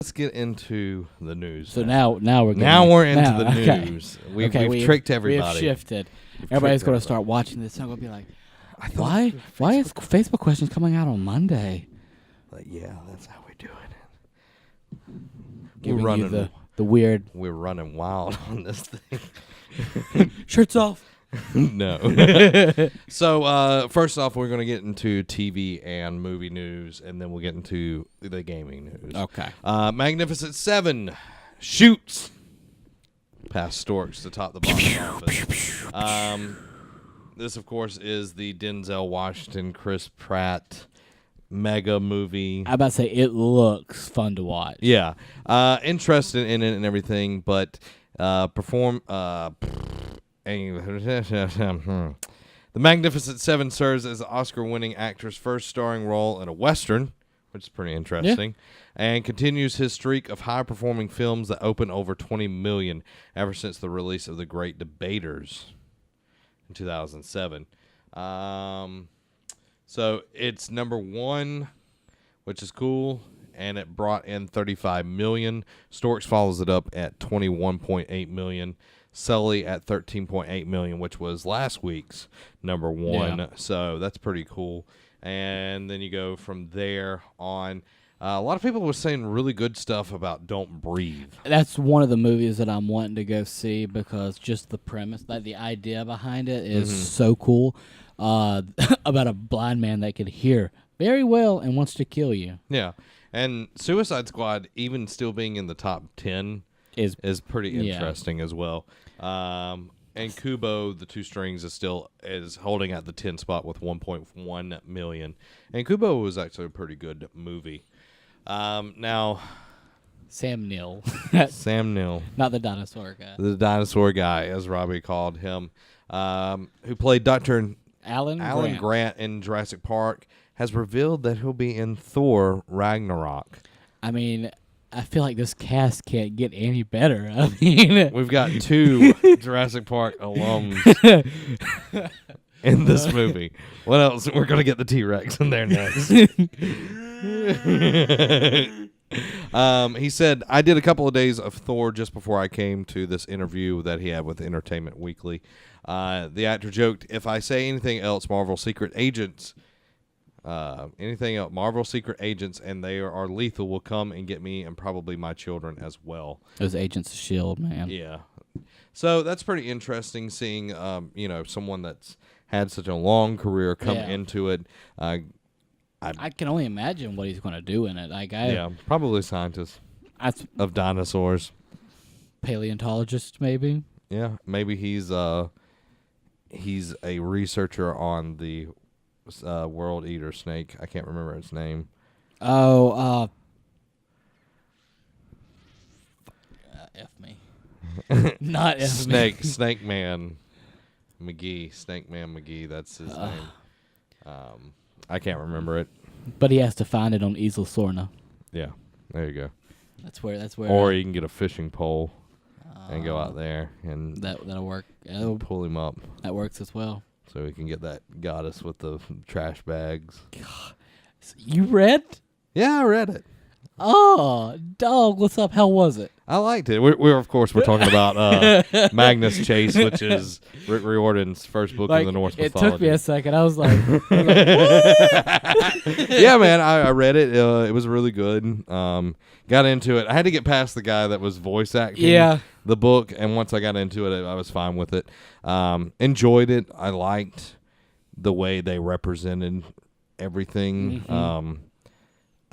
Let's get into the news. So now we're into the news. We've tricked everybody. We've shifted. Everybody's going to start watching this. I'm going to be like, why is Facebook questions coming out on Monday? Like, yeah, that's how we're doing it. Giving we're running you the weird. We're running wild on this thing. Shirts off. No. So first off, we're going to get into TV and movie news, and then we'll get into the gaming news. Okay. Magnificent Seven shoots past Storks to top the box office. This, of course, is the Denzel Washington, Chris Pratt mega movie. I'm about to say it looks fun to watch. Yeah. Interested in it and everything, but The Magnificent Seven serves as the Oscar-winning actor's first starring role in a Western, which is pretty interesting, and continues his streak of high-performing films that open over $20 million ever since the release of The Great Debaters in 2007. So it's number one, which is cool, and it brought in $35 million. Storks follows it up at $21.8 million. Sully at $13.8 million, which was last week's number one. Yeah. So that's pretty cool. And then you go from there on. A lot of people were saying really good stuff about Don't Breathe. That's one of the movies that I'm wanting to go see because just the premise, like the idea behind it is so cool. About a blind man that can hear very well and wants to kill you. Yeah. And Suicide Squad, even still being in the top 10, is pretty interesting as well. And Kubo, the Two Strings, is holding at the 10 spot with 1.1 million. And Kubo was actually a pretty good movie. Now, Sam Neill. Sam Neill. Not the dinosaur guy. The dinosaur guy, as Robbie called him, who played Dr. Alan Grant in Jurassic Park, has revealed that he'll be in Thor Ragnarok. I mean, I feel like this cast can't get any better. I mean, we've got two Jurassic Park alums in this movie. What else? We're going to get the T-Rex in there next. He said, I did a couple of days of Thor just before I came to this interview that he had with Entertainment Weekly. The actor joked, if I say anything else, Marvel Secret Agents, and they are lethal, will come and get me and probably my children as well. Those Agents of S.H.I.E.L.D., man. Yeah. So that's pretty interesting seeing, someone that's had such a long career come into it. I can only imagine what he's going to do in it. Probably scientist of dinosaurs. Paleontologist, maybe. Yeah, maybe he's a researcher on the world eater snake. I can't remember its name. Oh, F me. Not F Snake, me. Snake Man McGee. Snake Man McGee, that's his name. I can't remember it. But he has to find it on Isla Sorna. Yeah, there you go. That's where. Or you can get a fishing pole and go out there and that'll work. Pull him up. That works as well. So we can get that goddess with the trash bags. God. You read? Yeah, I read it. Oh, dog, what's up? How was it? I liked it. We're talking about Magnus Chase, which is Rick Riordan's first book in the Norse mythology. It took me a second. I was like, what? Yeah, man, I read it. It was really good. Got into it. I had to get past the guy that was voice acting the book, and once I got into it, I was fine with it. Enjoyed it. I liked the way they represented everything. Mm-hmm.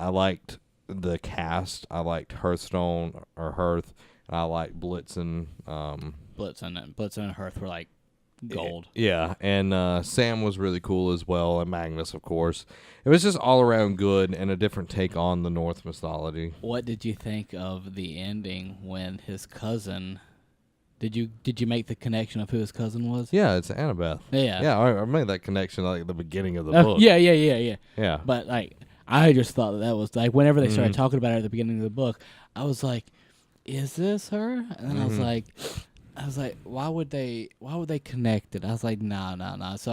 I liked the cast. I liked Hearthstone or Hearth. I liked Blitzen. Blitzen and Hearth were like gold. Yeah, and Sam was really cool as well, and Magnus, of course. It was just all around good and a different take on the Norse mythology. What did you think of the ending when his cousin? Did you make the connection of who his cousin was? Yeah, it's Annabeth. Yeah, I made that connection like at the beginning of the book. Yeah. Yeah, but like, I just thought that was like whenever they started talking about it at the beginning of the book, I was like, "Is this her?" And then I was like, "Why would they connect it?" I was like, "Nah." So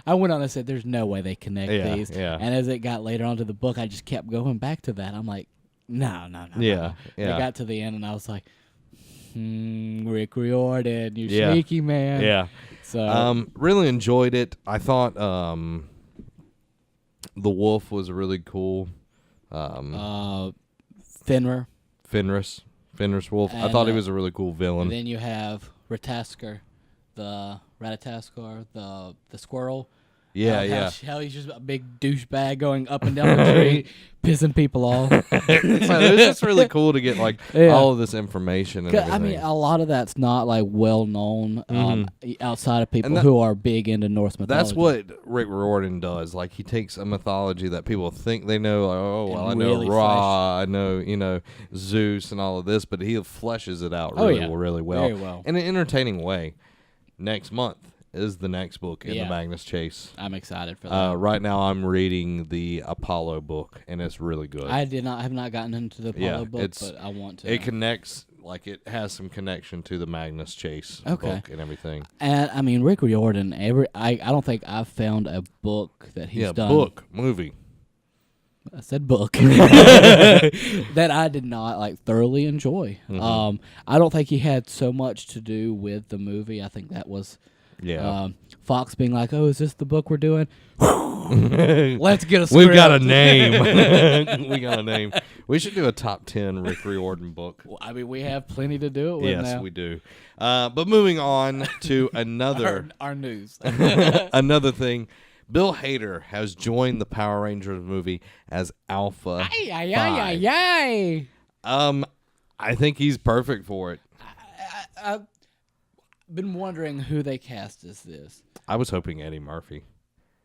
I went on and said, "There's no way they connect these." Yeah. And as it got later onto the book, I just kept going back to that. I'm like, No. Yeah. They got to the end, and I was like, Rick Riordan, you Yeah. sneaky man. Yeah. So really enjoyed it. I thought the wolf was really cool. Fenrir. Fenris Wolf. I And, thought he was a really cool villain. And then you have Ratataskar, the squirrel. Yeah. How he's just a big douchebag going up and down the tree, pissing people off. So it was just really cool to get all of this information. And everything. I mean, a lot of that's not well known outside of people And who are big into Norse mythology. that's what Rick Riordan does. He takes a mythology that people think they know. I know really Ra, I know Zeus, and all of this, but he fleshes it out really well, very well, in an entertaining way. Next month is the next book in the Magnus Chase. I'm excited for that. Right now, I'm reading the Apollo book, and it's really good. I have not gotten into the Apollo book, but I want to. It connects, it has some connection to the Magnus Chase book and everything. And I mean, Rick Riordan. I don't think I've found a book that he's done. Movie. I said book that I did not thoroughly enjoy. I don't think he had so much to do with the movie. I think that was. Yeah. Fox being like, "Oh, is this the book we're doing?" Let's get a script. We've got a name. We got a name. We should do a top 10 Rick Riordan book. Well, I mean, we have plenty to do it with yes, now. we do. But moving on to another our news. another thing. Bill Hader has joined the Power Rangers movie as Alpha. Yay! I think he's perfect for it. I've been wondering who they cast as this. I was hoping Eddie Murphy.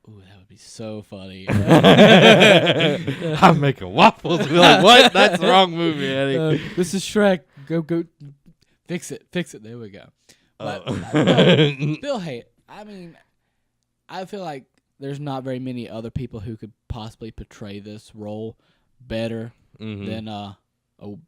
Ooh, that would be so funny. I'm making waffles. Be like, what? That's the wrong movie, Eddie. This is Shrek. Go. Fix it. There we go. But Bill Hader. I mean, I feel like there's not very many other people who could possibly portray this role better than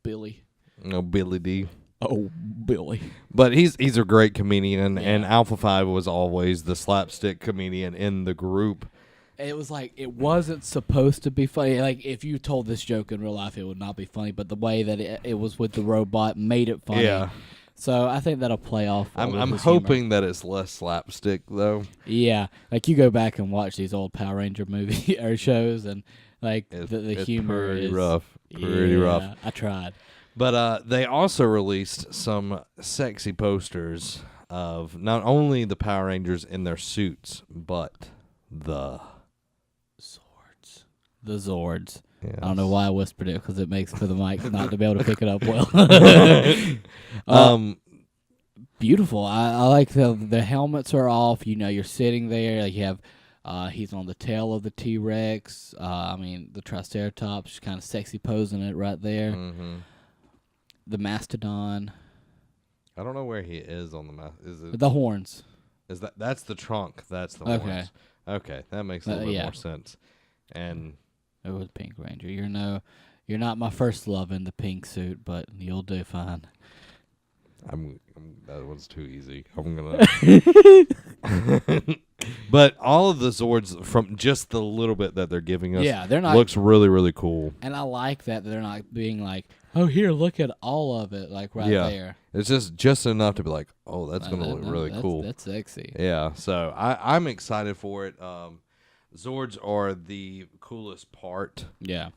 Billy. No, Billy D. Oh, Billy. But he's a great comedian, and Alpha 5 was always the slapstick comedian in the group. It was it wasn't supposed to be funny. If you told this joke in real life, it would not be funny. But the way that it was with the robot made it funny. Yeah. So I think that'll play off. I'm hoping that it's less slapstick, though. Yeah. You go back and watch these old Power Ranger movie or shows, and the humor pretty is rough. Pretty rough. I tried. But they also released some sexy posters of not only the Power Rangers in their suits, but the Zords. The Zords. Yes. I don't know why I whispered it, because it makes for the mic not to be able to pick it up well. Beautiful. I like the helmets are off. You're sitting there. You have he's on the tail of the T-Rex. The Triceratops, kind of sexy posing it right there. Mm-hmm. The Mastodon. I don't know where he is on the map. Is it the horns? Is that's the trunk? That's the horns. Okay, that makes a little bit more sense. And it was Pink Ranger. You're not my first love in the pink suit, but you'll do fine. That was too easy. I'm gonna. But all of the Zords, from just the little bit that they're giving us, they're not, looks really, really cool. And I like that they're not being oh, here, look at all of it, there. It's just enough to be oh, that's gonna look really cool. That's sexy. Yeah, so I'm excited for it. Zords are the coolest part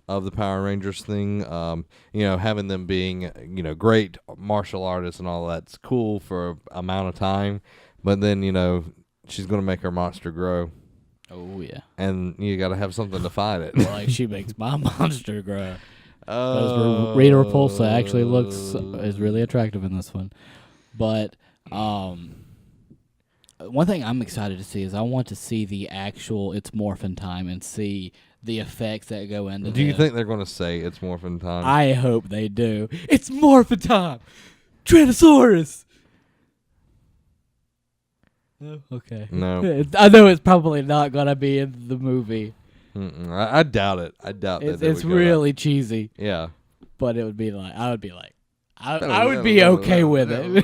of the Power Rangers thing. Having them being, great martial artists and all that's cool for an amount of time. But then, she's going to make her monster grow. Oh, yeah. And you got to have something to fight it. She makes my monster grow. Because Rita Repulsa actually is really attractive in this one. But one thing I'm excited to see is I want to see the actual It's Morphin Time and see the effects that go into it. Do you think they're going to say It's Morphin Time? I hope they do. It's Morphin Time! Tyrannosaurus! No? Okay. No. I know it's probably not going to be in the movie. I doubt it. I doubt that it's really cheesy. Yeah. But it would be I would be I would be okay with it.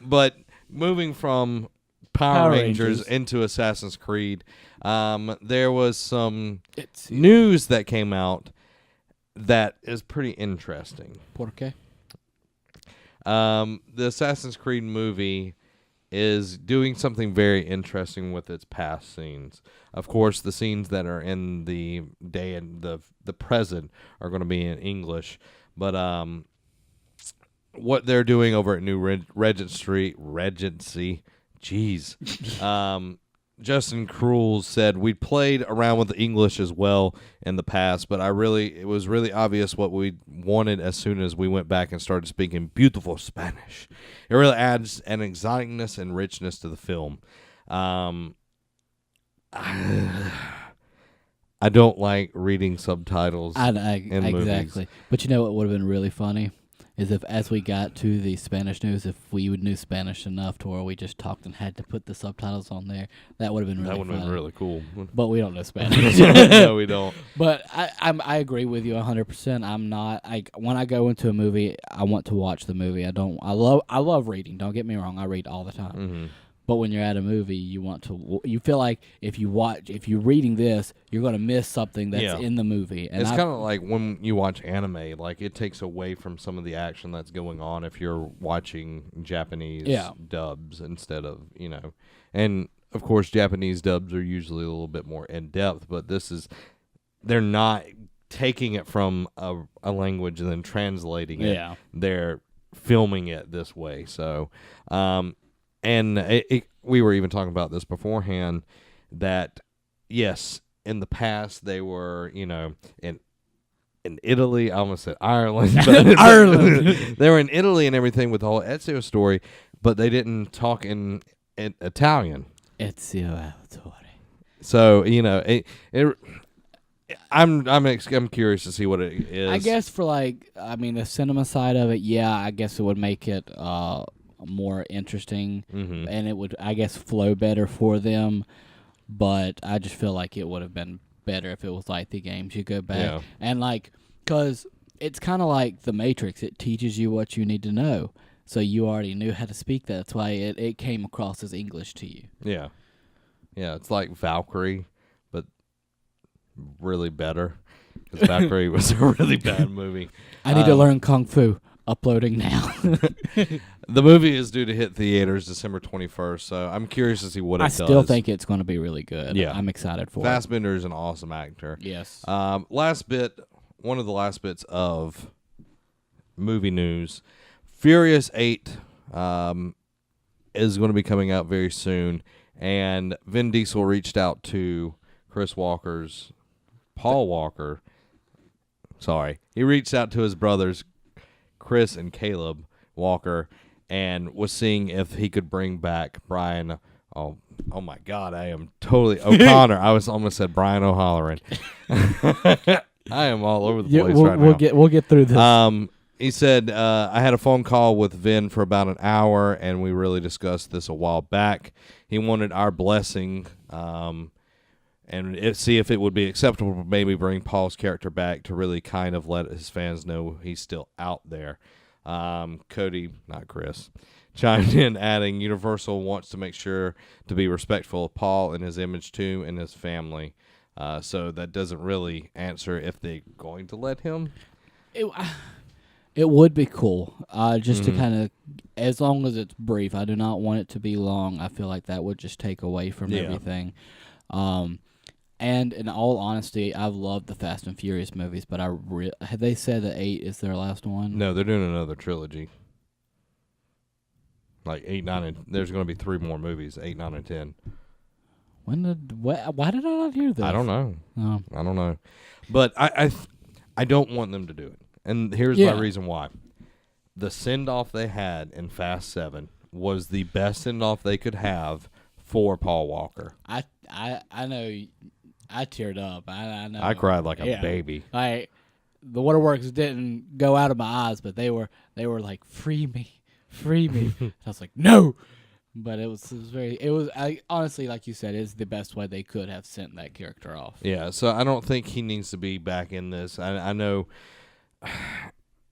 But moving from Power Rangers into Assassin's Creed, There was some news that came out that is pretty interesting. ¿Por qué? The Assassin's Creed movie is doing something very interesting with its past scenes. Of course, the scenes that are in the day and the present are going to be in English, but what they're doing over at New Regency, Justin Krul said, we played around with the English as well in the past, but it was really obvious what we wanted as soon as we went back and started speaking beautiful Spanish. It really adds an exoticness and richness to the film. I don't like reading subtitles in movies. Exactly. But you know what would have been really funny? Is if as we got to the Spanish news, if we knew Spanish enough to where we just talked and had to put the subtitles on there, that would have been really That would have been really cool. But we don't know Spanish. No, we don't. But I agree with you 100%. I'm not. When I go into a movie, I want to watch the movie. I love reading. Don't get me wrong. I read all the time. Mm-hmm. But when you're at a movie, you feel like if you're reading this, you're going to miss something that's in the movie. And it's kind of like when you watch anime, like it takes away from some of the action that's going on if you're watching Japanese dubs instead of, and of course Japanese dubs are usually a little bit more in depth, but they're not taking it from a language and then translating it. Yeah. They're filming it this way. So, and we were even talking about this beforehand, that, yes, in the past they were, in Italy. I almost said Ireland. But Ireland. They were in Italy and everything with the whole Ezio story, but they didn't talk in Italian. Ezio Auditore. So, I'm curious to see what it is. I guess for the cinema side of it, I guess it would make it more interesting, and it would, I guess, flow better for them. But I just feel like it would have been better if it was like the games. You go back and because it's kind of like The Matrix. It teaches you what you need to know, so you already knew how to speak that. That's why it came across as English to you. Yeah, it's like Valkyrie, but really better. Because Valkyrie was a really bad movie. I need to learn Kung Fu. Uploading now. The movie is due to hit theaters December 21st, so I'm curious to see what it does. I still think it's going to be really good. Yeah. I'm excited for it. Fassbender is an awesome actor. Yes. One of the last bits of movie news, Furious 8 is going to be coming out very soon, and Vin Diesel reached out to Paul Walker. Sorry. He reached out to his brothers, Chris and Caleb Walker, and was seeing if he could bring back Brian. Oh my God, I am totally O'Connor. I almost said Brian O'Halloran. I am all over the place right now. We'll get through this. He said, I had a phone call with Vin for about an hour, and we really discussed this a while back. He wanted our blessing, and see if it would be acceptable to maybe bring Paul's character back to really kind of let his fans know he's still out there. Cody, not Chris, chimed in, adding, Universal wants to make sure to be respectful of Paul and his image too and his family. So that doesn't really answer if they're going to let him. It would be cool, just to kind of, as long as it's brief. I do not want it to be long. I feel like that would just take away from everything. And in all honesty, I've loved the Fast and Furious movies, but have they said that 8 is their last one? No, they're doing another trilogy. Like 8, 9, and there's going to be 3 more movies, 8, 9, and 10. Why did I not hear this? I don't know. Oh. I don't know. But I don't want them to do it. And here's my reason why. The send-off they had in Fast 7 was the best send-off they could have for Paul Walker. I know. I teared up. I know. I cried like a baby. The waterworks didn't go out of my eyes, but they were like, free me. I was like, no. But it was honestly, like you said, it's the best way they could have sent that character off. Yeah, so I don't think he needs to be back in this. I know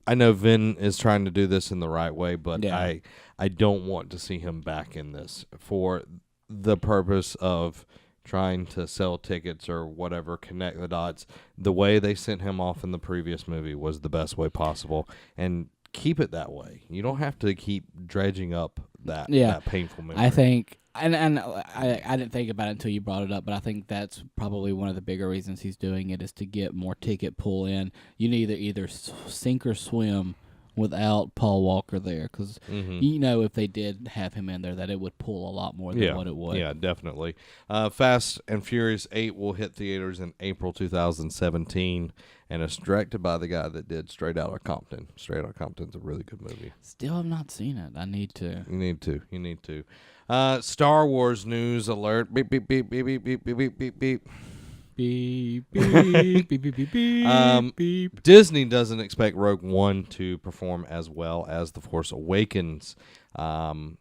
Vin is trying to do this in the right way, but I don't want to see him back in this for the purpose of trying to sell tickets or whatever, connect the dots. The way they sent him off in the previous movie was the best way possible, and keep it that way. You don't have to keep dredging up that painful memory. I think, and I didn't think about it until you brought it up, but I think that's probably one of the bigger reasons he's doing it is to get more ticket pull in. You need either sink or swim without Paul Walker there, because if they did have him in there, that it would pull a lot more than what it would. Yeah, definitely. Fast and Furious 8 will hit theaters in April 2017, and it's directed by the guy that did Straight Outta Compton. Straight Outta Compton's a really good movie. Still have not seen it. I need to. You need to. Star Wars news alert. Beep, beep, beep, beep, beep, beep, beep, beep, beep, beep. Beep, beep, beep, beep, beep, beep, beep. Disney doesn't expect Rogue One to perform as well as The Force Awakens. In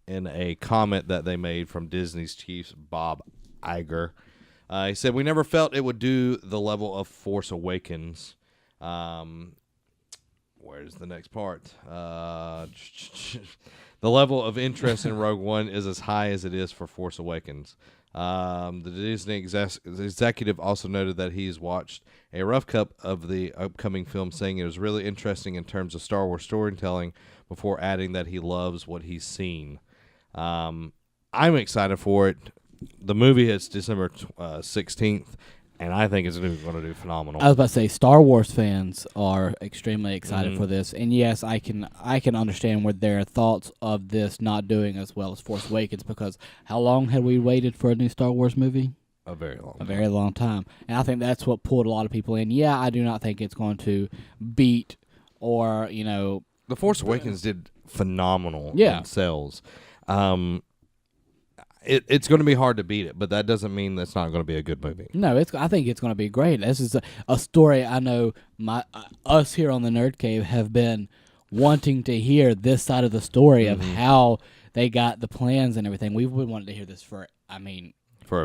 a comment that they made from Disney's chief, Bob Iger, he said, "We never felt it would do the level of Force Awakens." Where's the next part? The level of interest in Rogue One is as high as it is for Force Awakens. The Disney executive also noted that he's watched a rough cut of the upcoming film, saying it was really interesting in terms of Star Wars storytelling, before adding that he loves what he's seen. I'm excited for it. The movie hits December 16th, and I think it's going to do phenomenal. I was about to say, Star Wars fans are extremely excited for this, and yes, I can understand what their thoughts of this not doing as well as Force Awakens, because how long had we waited for a new Star Wars movie? A very long time. And I think that's what pulled a lot of people in. Yeah, I do not think it's going to beat or, The Force Awakens did phenomenal in sales. It's going to be hard to beat it, but that doesn't mean that's not going to be a good movie. No, I think it's going to be great. This is a story I know us here on the Nerd Cave have been wanting to hear this side of the story of how they got the plans and everything. We've been wanting to hear this for a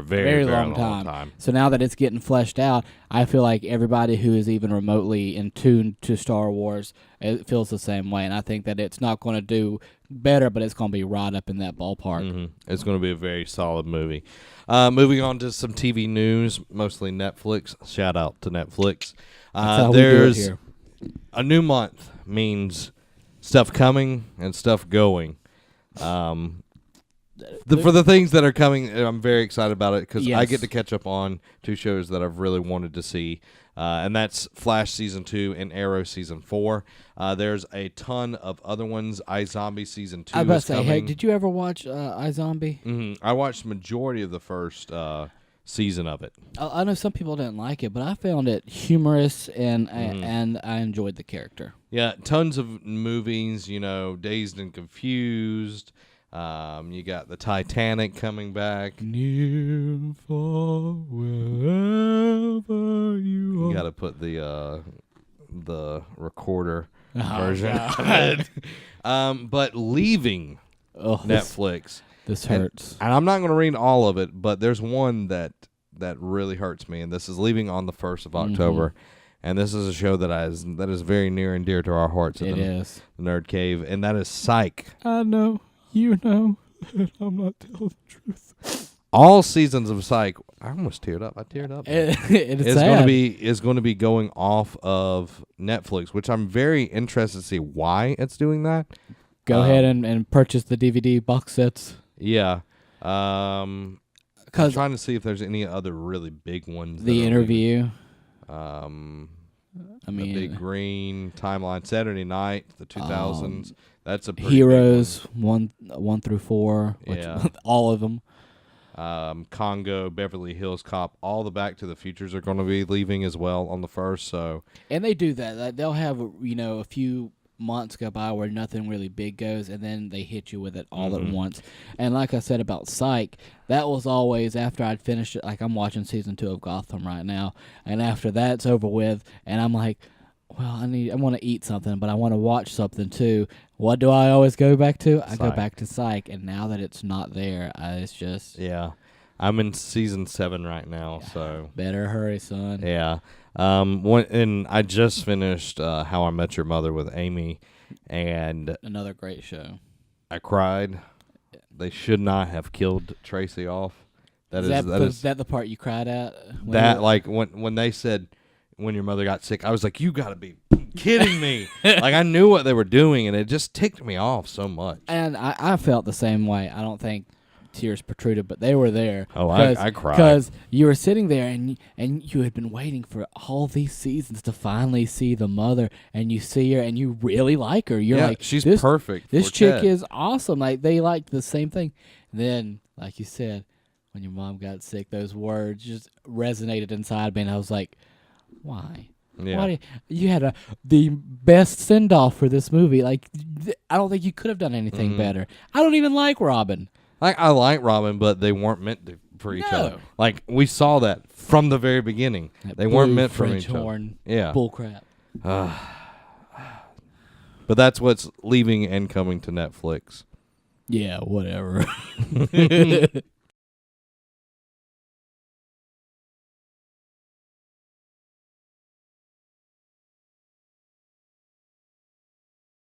very long time. So now that it's getting fleshed out, I feel like everybody who is even remotely in tune to Star Wars feels the same way. And I think that it's not going to do better, but it's going to be right up in that ballpark. It's going to be a very solid movie. Moving on to some TV news, mostly Netflix. Shout out to Netflix. There's a new month means stuff coming and stuff going. For the things that are coming, I'm very excited about it because I get to catch up on two shows that I've really wanted to see, and that's Flash Season 2 and Arrow Season 4. There's a ton of other ones. iZombie Season 2 I was about is to say, coming. hey, did you ever watch iZombie? I watched the majority of the first season of it. I know some people didn't like it, but I found it humorous, and I enjoyed the character. Yeah, tons of movies, Dazed and Confused. You got the Titanic coming back. Near, far, wherever you are. You got to put the recorder version. But leaving Netflix. This hurts. And I'm not going to read all of it, but there's one that really hurts me, and this is leaving on the 1st of October. And this is a show that is very near and dear to our hearts at the Nerd Cave, and that is Psych. I know. You know that I'm not telling the truth. All seasons of Psych, I almost teared up. I teared up. It's going to be going off of Netflix, which I'm very interested to see why it's doing that. Go ahead and purchase the DVD box sets. Yeah. I'm trying to see if there's any other really big ones. The Interview. The Big Green, Timeline, Saturday Night, the 2000s. That's a pretty Heroes 1 through 4. All of them. Congo, Beverly Hills Cop, all the Back to the Futures are going to be leaving as well on the 1st. So, and they do that. They'll have a few months go by where nothing really big goes, and then they hit you with it all at once. And like I said about Psych, that was always after I'd finished it. Like I'm watching season 2 of Gotham right now, and after that's over with, and I'm like, well, I want to eat something, but I want to watch something too. What do I always go back to? I go back to Psych, and now that it's not there, it's just... Yeah. I'm in season 7 right now, so... Better hurry, son. Yeah. And I just finished How I Met Your Mother with Amy, and... Another great show. I cried. They should not have killed Tracy off. Is that the part you cried at? That like when they said when your mother got sick, I was like, you got to be kidding me! Like I knew what they were doing, and it just ticked me off so much. And I felt the same way. I don't think tears protruded, but they were there. Oh, I cried because you were sitting there and you had been waiting for all these seasons to finally see the mother, and you see her and you really like her. You're like, she's perfect. This for chick Ted. is awesome. Like they liked the same thing. And then, like you said, when your mom got sick, those words just resonated inside me, and I was like, why? Yeah. Why you had the best send off for this movie? Like, I don't think you could have done anything better. I don't even like Robin. I like Robin, but they weren't meant for each other. Like we saw that from the very beginning. They weren't meant for each other. Yeah. Bullcrap. But that's what's leaving and coming to Netflix. Yeah, whatever.